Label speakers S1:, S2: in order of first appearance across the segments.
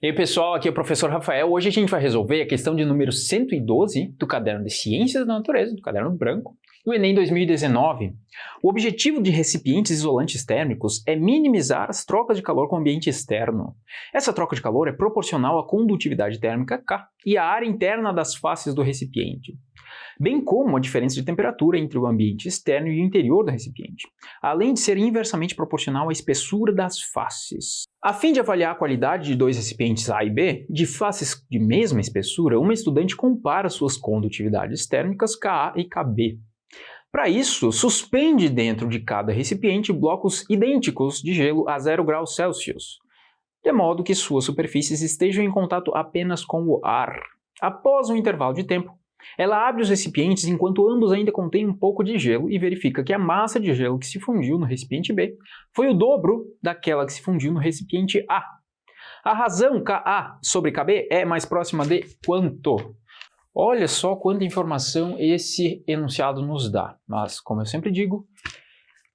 S1: E aí, pessoal, aqui é o professor Rafael. Hoje a gente vai resolver a questão de número 112 do caderno de Ciências da Natureza, do caderno branco, do Enem 2019. O objetivo de recipientes isolantes térmicos é minimizar as trocas de calor com o ambiente externo. Essa troca de calor é proporcional à condutividade térmica K e à área interna das faces do recipiente, bem como a diferença de temperatura entre o ambiente externo e o interior do recipiente, além de ser inversamente proporcional à espessura das faces. A fim de avaliar a qualidade de dois recipientes A e B, de faces de mesma espessura, uma estudante compara suas condutividades térmicas Ka e Kb. Para isso, suspende dentro de cada recipiente blocos idênticos de gelo a 0 graus Celsius, de modo que suas superfícies estejam em contato apenas com o ar. Após um intervalo de tempo, ela abre os recipientes enquanto ambos ainda contêm um pouco de gelo e verifica que a massa de gelo que se fundiu no recipiente B foi o dobro daquela que se fundiu no recipiente A. A razão Ka sobre Kb é mais próxima de quanto? Olha só quanta informação esse enunciado nos dá. Mas, como eu sempre digo,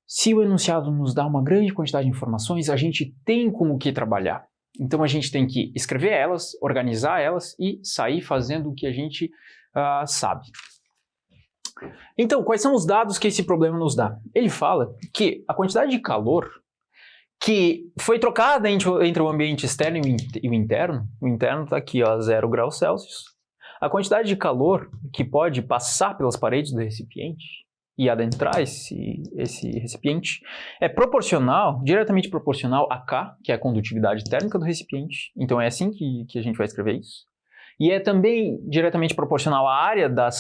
S1: se o enunciado nos dá uma grande quantidade de informações, a gente tem com o que trabalhar. Então a gente tem que escrever elas, organizar elas e sair fazendo o que a gente sabe. Então, quais são os dados que esse problema nos dá? Ele fala que a quantidade de calor que foi trocada entre o ambiente externo e o interno está aqui, ó, 0 graus Celsius. A quantidade de calor que pode passar pelas paredes do recipiente e adentrar esse recipiente é proporcional, diretamente proporcional a K, que é a condutividade térmica do recipiente. Então é assim que a gente vai escrever isso. E é também diretamente proporcional à área da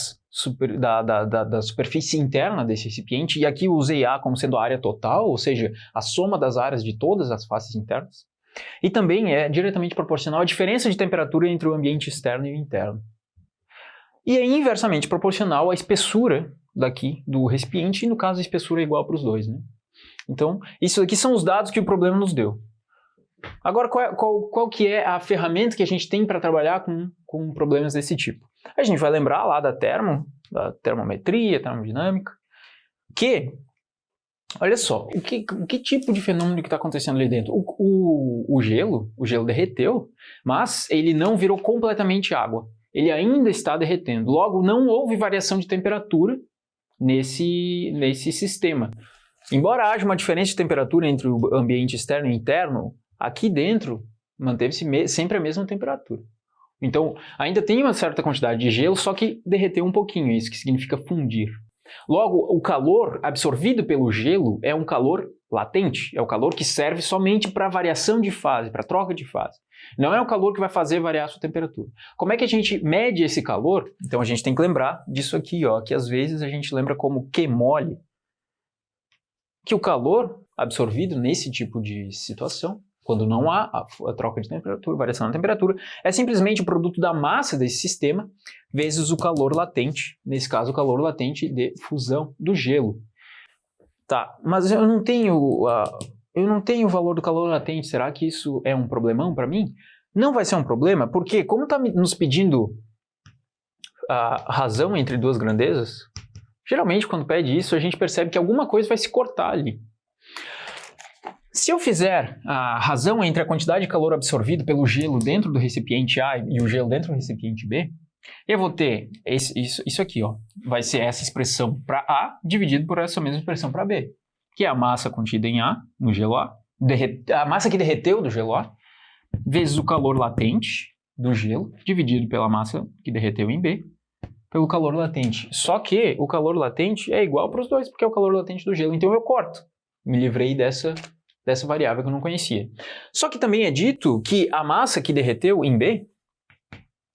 S1: superfície interna desse recipiente, e aqui eu usei A como sendo a área total, ou seja, a soma das áreas de todas as faces internas. E também é diretamente proporcional à diferença de temperatura entre o ambiente externo e o interno. E é inversamente proporcional à espessura daqui do recipiente, e no caso a espessura é igual para os dois, né? Então, isso aqui são os dados que o problema nos deu. Agora, qual que é a ferramenta que a gente tem para trabalhar com problemas desse tipo? A gente vai lembrar lá da termometria, termodinâmica, que, olha só, o que tipo de fenômeno que está acontecendo ali dentro? O gelo derreteu, mas ele não virou completamente água. Ele ainda está derretendo. Logo, não houve variação de temperatura nesse sistema. Embora haja uma diferença de temperatura entre o ambiente externo e interno, aqui dentro manteve-se sempre a mesma temperatura. Então, ainda tem uma certa quantidade de gelo, só que derreteu um pouquinho, isso que significa fundir. Logo, o calor absorvido pelo gelo é um calor latente, é o calor que serve somente para variação de fase, para troca de fase. Não é o calor que vai fazer variar a sua temperatura. Como é que a gente mede esse calor? Então a gente tem que lembrar disso aqui, ó, que às vezes a gente lembra como Q mole, que o calor absorvido nesse tipo de situação, quando não há a troca de temperatura, variação da temperatura, é simplesmente o produto da massa desse sistema vezes o calor latente, nesse caso o calor latente de fusão do gelo. Tá, mas eu não tenho o valor do calor latente, será que isso é um problemão para mim? Não vai ser um problema, porque como está nos pedindo a razão entre duas grandezas, geralmente quando pede isso a gente percebe que alguma coisa vai se cortar ali. Se eu fizer a razão entre a quantidade de calor absorvido pelo gelo dentro do recipiente A e o gelo dentro do recipiente B, eu vou ter isso aqui, ó, vai ser essa expressão para A dividido por essa mesma expressão para B, que é a massa contida em A, no gelo A, a massa que derreteu do gelo A, vezes o calor latente do gelo, dividido pela massa que derreteu em B, pelo calor latente. Só que o calor latente é igual para os dois, porque é o calor latente do gelo, então eu corto. Me livrei dessa variável que eu não conhecia. Só que também é dito que a massa que derreteu em B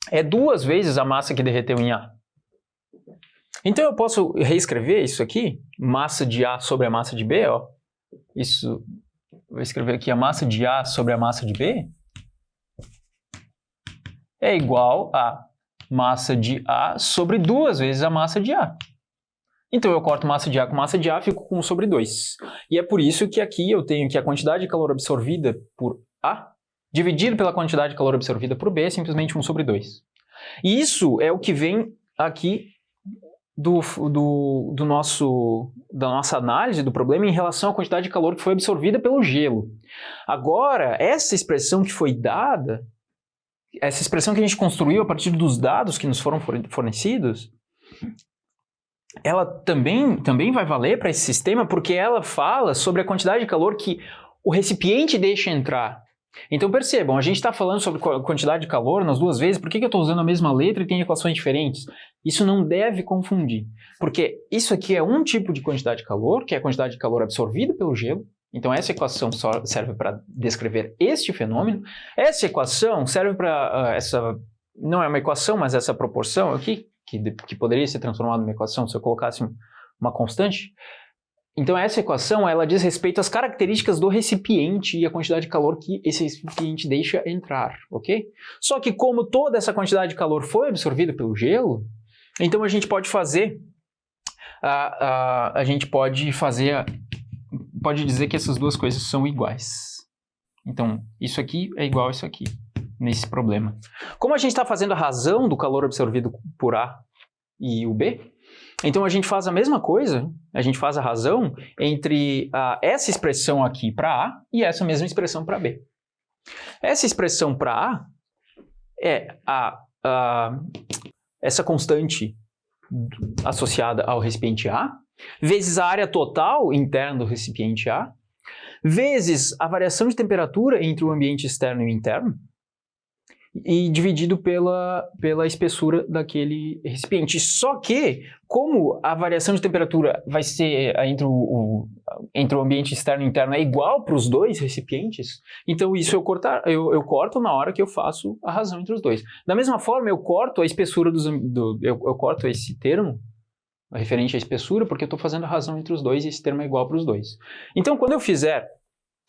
S1: é 2 vezes a massa que derreteu em A. Então eu posso reescrever isso aqui, massa de A sobre a massa de B, ó. Isso, vou escrever aqui a massa de A sobre a massa de B é igual a massa de A sobre 2 vezes a massa de A. Então eu corto massa de A com massa de A, fico com 1 sobre 2. E é por isso que aqui eu tenho que a quantidade de calor absorvida por A dividido pela quantidade de calor absorvida por B é simplesmente 1 sobre 2. E isso é o que vem aqui da nossa análise do problema em relação à quantidade de calor que foi absorvida pelo gelo. Agora, essa expressão que foi dada essa expressão que a gente construiu a partir dos dados que nos foram fornecidos, ela também vai valer para esse sistema porque ela fala sobre a quantidade de calor que o recipiente deixa entrar. Então percebam, a gente está falando sobre quantidade de calor nas duas vezes, por que eu estou usando a mesma letra e tem equações diferentes? Isso não deve confundir, porque isso aqui é um tipo de quantidade de calor, que é a quantidade de calor absorvida pelo gelo. Então essa equação só serve para descrever este fenômeno. Essa equação serve para não é uma equação, mas essa proporção aqui, que poderia ser transformada numa equação se eu colocasse uma constante. Então essa equação, ela diz respeito às características do recipiente e a quantidade de calor que esse recipiente deixa entrar, ok? Só que como toda essa quantidade de calor foi absorvida pelo gelo, então a gente pode fazer, pode dizer que essas duas coisas são iguais. Então isso aqui é igual a isso aqui, nesse problema. Como a gente está fazendo a razão do calor absorvido por A e o B, então a gente faz a mesma coisa, a gente faz a razão entre essa expressão aqui para A e essa mesma expressão para B. Essa expressão para A é essa constante associada ao recipiente A, vezes a área total interna do recipiente A, vezes a variação de temperatura entre o ambiente externo e o interno, e dividido pela espessura daquele recipiente. Só que, como a variação de temperatura vai ser entre o ambiente externo e interno é igual para os dois recipientes, então isso eu corto na hora que eu faço a razão entre os dois. Da mesma forma, eu corto a espessura eu corto esse termo referente à espessura, porque eu estou fazendo a razão entre os dois e esse termo é igual para os dois. Então, quando eu fizer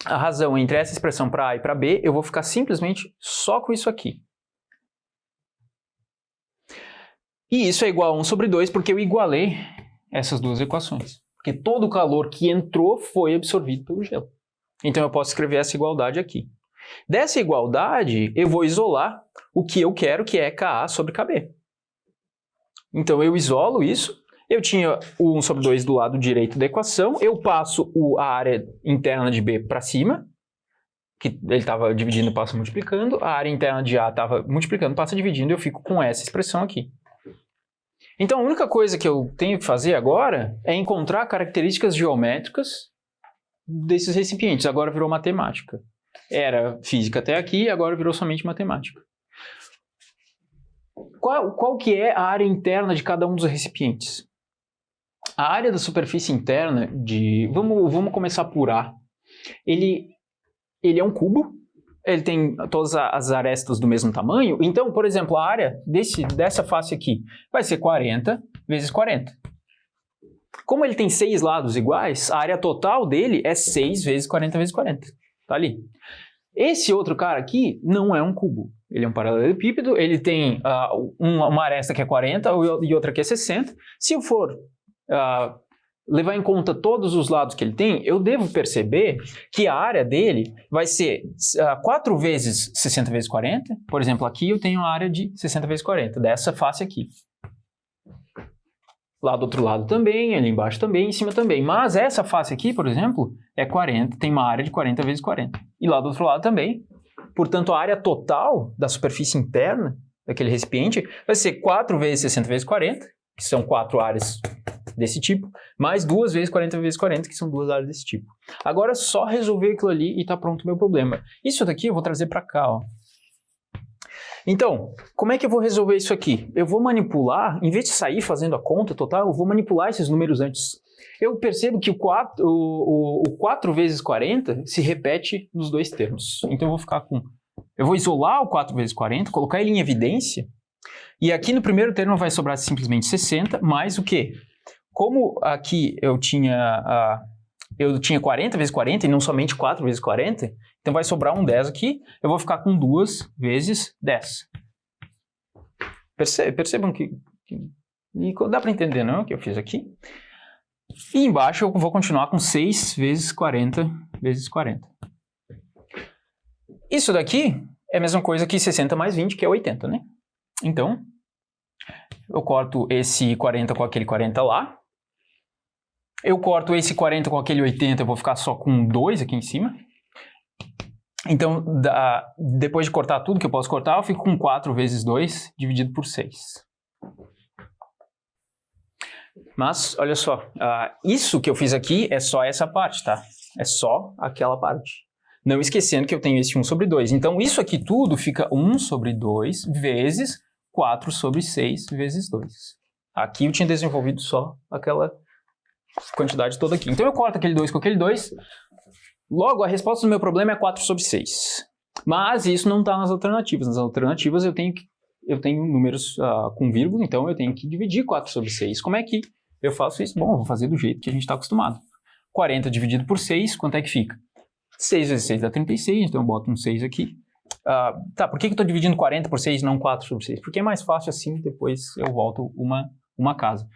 S1: a razão entre essa expressão para A e para B, eu vou ficar simplesmente só com isso aqui. E isso é igual a 1 sobre 2 porque eu igualei essas duas equações. Porque todo o calor que entrou foi absorvido pelo gelo. Então eu posso escrever essa igualdade aqui. Dessa igualdade, eu vou isolar o que eu quero, que é Ka sobre Kb. Então eu isolo isso. Eu tinha o 1 sobre 2 do lado direito da equação, eu passo a área interna de B para cima, que ele estava dividindo, passa multiplicando, a área interna de A estava multiplicando, passa dividindo, e eu fico com essa expressão aqui. Então a única coisa que eu tenho que fazer agora é encontrar características geométricas desses recipientes. Agora virou matemática. Era física até aqui, agora virou somente matemática. Qual que é a área interna de cada um dos recipientes? A área da superfície interna vamos começar por A. Ele é um cubo, ele tem todas as arestas do mesmo tamanho, então, por exemplo, a área dessa face aqui vai ser 40 vezes 40. Como ele tem 6 lados iguais, a área total dele é 6 vezes 40 vezes 40. Tá ali. Esse outro cara aqui não é um cubo. Ele é um paralelepípedo, ele tem uma aresta que é 40 e outra que é 60. Se eu for levar em conta todos os lados que ele tem, eu devo perceber que a área dele vai ser 4 vezes 60 vezes 40. Por exemplo, aqui eu tenho a área de 60 vezes 40, dessa face aqui. Lá do outro lado também, ali embaixo também, em cima também. Mas essa face aqui, por exemplo, é 40, tem uma área de 40 vezes 40. E lá do outro lado também. Portanto, a área total da superfície interna daquele recipiente vai ser 4 vezes 60 vezes 40, que são 4 áreas desse tipo, mais 2 vezes 40 vezes 40, que são 2 áreas desse tipo. Agora é só resolver aquilo ali e tá pronto o meu problema. Isso daqui eu vou trazer para cá, ó. Então, como é que eu vou resolver isso aqui? Eu vou manipular, em vez de sair fazendo a conta total, eu vou manipular esses números antes. Eu percebo que o 4 vezes 40 se repete nos dois termos. Então eu vou isolar o 4 vezes 40, colocar ele em evidência, e aqui no primeiro termo vai sobrar simplesmente 60, mais o quê? Como aqui eu tinha 40 vezes 40 e não somente 4 vezes 40, então vai sobrar um 10 aqui, eu vou ficar com 2 vezes 10. Percebam que dá para entender, não? O que eu fiz aqui. E embaixo eu vou continuar com 6 vezes 40 vezes 40. Isso daqui é a mesma coisa que 60 mais 20, que é 80, né? Então, eu corto esse 40 com aquele 40 lá. Eu corto esse 40 com aquele 80, eu vou ficar só com 2 aqui em cima. Então, depois de cortar tudo que eu posso cortar, eu fico com 4 vezes 2 dividido por 6. Mas, olha só, isso que eu fiz aqui é só essa parte, tá? É só aquela parte. Não esquecendo que eu tenho esse 1 sobre 2. Então, isso aqui tudo fica 1 sobre 2 vezes 4 sobre 6 vezes 2. Aqui eu tinha desenvolvido só aquela quantidade toda aqui. Então, eu corto aquele 2 com aquele 2. Logo, a resposta do meu problema é 4 sobre 6. Mas isso não está nas alternativas. Nas alternativas eu tenho números com vírgula, então eu tenho que dividir 4 sobre 6. Como é que eu faço isso? Bom, eu vou fazer do jeito que a gente está acostumado. 40 dividido por 6, quanto é que fica? 6 vezes 6 dá 36, então eu boto um 6 aqui. Tá, por que eu estou dividindo 40 por 6 e não 4 sobre 6? Porque é mais fácil assim, depois eu volto uma casa.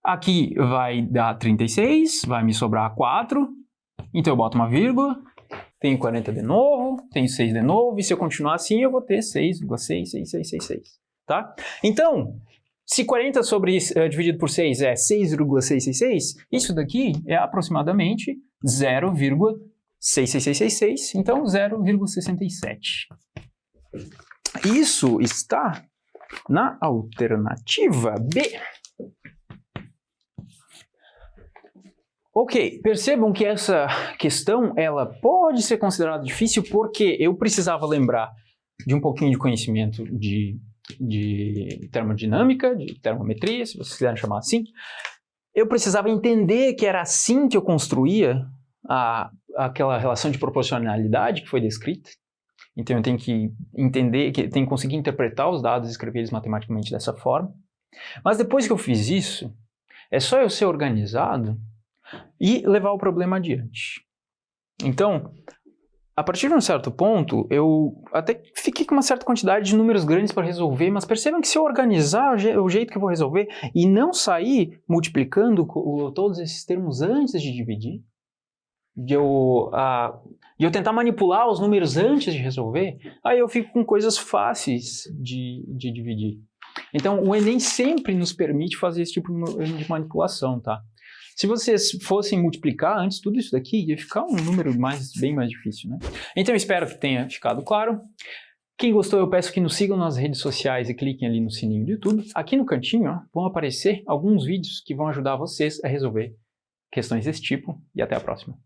S1: Aqui vai dar 36, vai me sobrar 4, então eu boto uma vírgula, tenho 40 de novo, tenho 6 de novo, e se eu continuar assim eu vou ter 6,66666, tá? Então, se 40 dividido por 6 é 6,666, isso daqui é aproximadamente 0,66666, então 0,67. Isso está na alternativa B. Ok, percebam que essa questão ela pode ser considerada difícil porque eu precisava lembrar de um pouquinho de conhecimento de termodinâmica, de termometria, se vocês quiserem chamar assim. Eu precisava entender que era assim que eu construía aquela relação de proporcionalidade que foi descrita. Então eu tenho que entender, tenho que conseguir interpretar os dados e escrever eles matematicamente dessa forma. Mas depois que eu fiz isso, é só eu ser organizado e levar o problema adiante. Então, a partir de um certo ponto, eu até fiquei com uma certa quantidade de números grandes para resolver, mas percebam que se eu organizar o jeito que eu vou resolver e não sair multiplicando todos esses termos antes de dividir, de eu tentar manipular os números antes de resolver, aí eu fico com coisas fáceis de dividir. Então, o Enem sempre nos permite fazer esse tipo de manipulação, tá? Se vocês fossem multiplicar antes tudo isso daqui, ia ficar um número bem mais difícil, né? Então eu espero que tenha ficado claro. Quem gostou, eu peço que nos sigam nas redes sociais e cliquem ali no sininho do YouTube. Aqui no cantinho, ó, vão aparecer alguns vídeos que vão ajudar vocês a resolver questões desse tipo. E até a próxima.